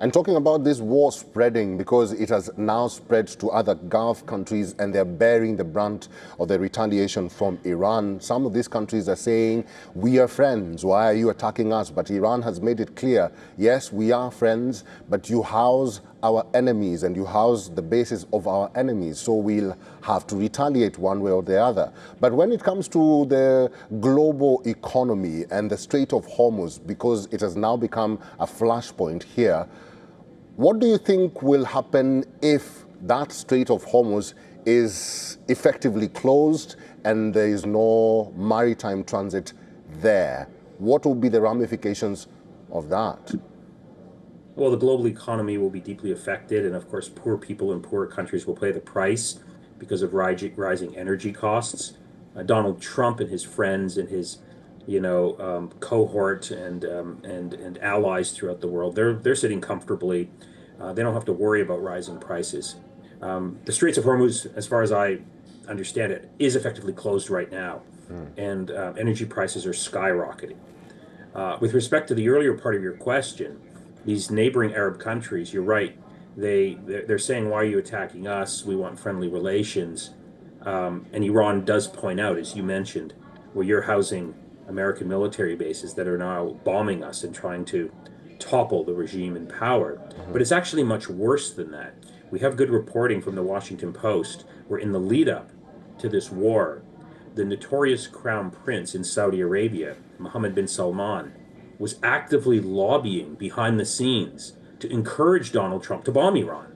And talking about this war spreading, because it has now spread to other Gulf countries and they're bearing the brunt of the retaliation from Iran. Some of these countries are saying, we are friends, why are you attacking us? But Iran has made it clear, yes, we are friends, but you house our enemies and you house the bases of our enemies, so we'll have to retaliate one way or the other. But when it comes to the global economy and the Strait of Hormuz, because it has now become a flashpoint here, what do you think will happen if that Strait of Hormuz is effectively closed and there is no maritime transit there? What will be the ramifications of that? Well, the global economy will be deeply affected, and of course, poor people in poorer countries will pay the price because of rising energy costs. Donald Trump and his friends and his, cohort and allies throughout the world, they're sitting comfortably. They don't have to worry about rising prices. The Straits of Hormuz, as far as I understand it, is effectively closed right now, and energy prices are skyrocketing. With respect to the earlier part of your question, these neighboring Arab countries, you're right. They're saying, why are you attacking us? We want friendly relations. And Iran does point out, as you mentioned, where you're housing American military bases that are now bombing us and trying to topple the regime in power. But it's actually much worse than that. We have good reporting from the Washington Post, where in the lead up to this war, the notorious crown prince in Saudi Arabia, Mohammed bin Salman, was actively lobbying behind the scenes to encourage Donald Trump to bomb Iran.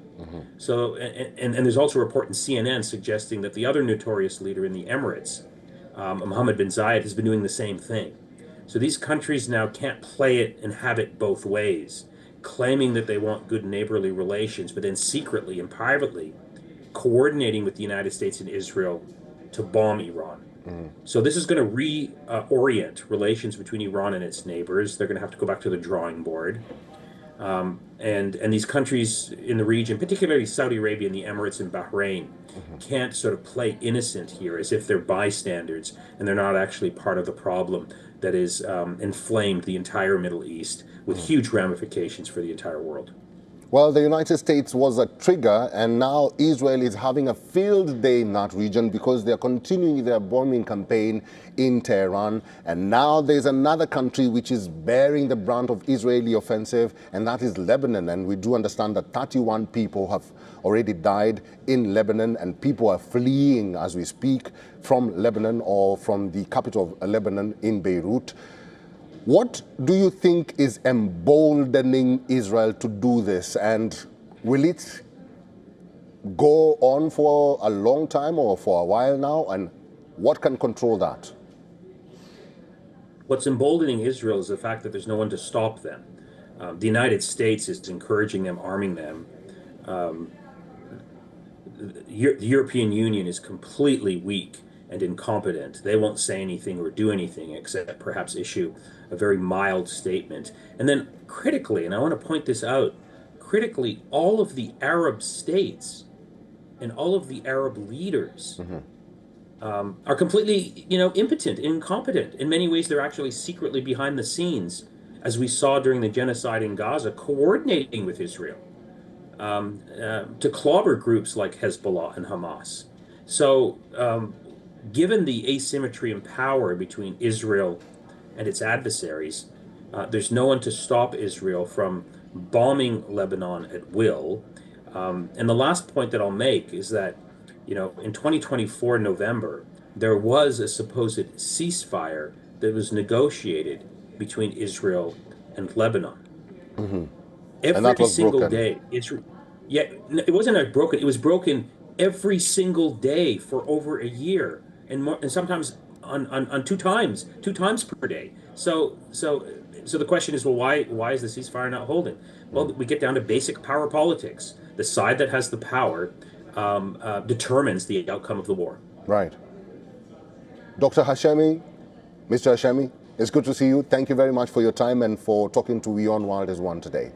So, and there's also a report in CNN suggesting that the other notorious leader in the Emirates, Mohammed bin Zayed, has been doing the same thing. So these countries now can't play it and have it both ways, claiming that they want good neighborly relations, but then secretly and privately coordinating with the United States and Israel to bomb Iran. So this is going to reorient relations between Iran and its neighbors. They're going to have to go back to the drawing board. And these countries in the region, particularly Saudi Arabia and the Emirates and Bahrain, can't sort of play innocent here as if they're bystanders and they're not actually part of the problem that is inflamed the entire Middle East with huge ramifications for the entire world. Well, the United States was a trigger, and now Israel is having a field day in that region because they're continuing their bombing campaign in Tehran. And now there's another country which is bearing the brunt of Israeli offensive, and that is Lebanon. And we do understand that 31 people have already died in Lebanon, and people are fleeing as we speak from Lebanon or from the capital of Lebanon in Beirut. What do you think is emboldening Israel to do this? And will it go on for a long time or for a while now? And what can control that? What's emboldening Israel is the fact that there's no one to stop them. The United States is encouraging them, arming them. The European Union is completely weak and incompetent. They won't say anything or do anything except perhaps issue a very mild statement. And then critically, and I want to point this out, critically, all of the Arab states and all of the Arab leaders are completely, impotent, incompetent. In many ways, they're actually secretly behind the scenes, as we saw during the genocide in Gaza, coordinating with Israel to clobber groups like Hezbollah and Hamas. So, given the asymmetry in power between Israel and its adversaries, there's no one to stop Israel from bombing Lebanon at will. And the last point that I'll make is that, in 2024 November, there was a supposed ceasefire that was negotiated between Israel and Lebanon. Every single day, it wasn't broken. It was broken every single day for over a year. And sometimes on two times per day. So the question is, well, why is the ceasefire not holding? Well, we get down to basic power politics. The side that has the power determines the outcome of the war. Right. Dr. Hashemi, Mr. Hashemi, it's good to see you. Thank you very much for your time and for talking to WION World as One today.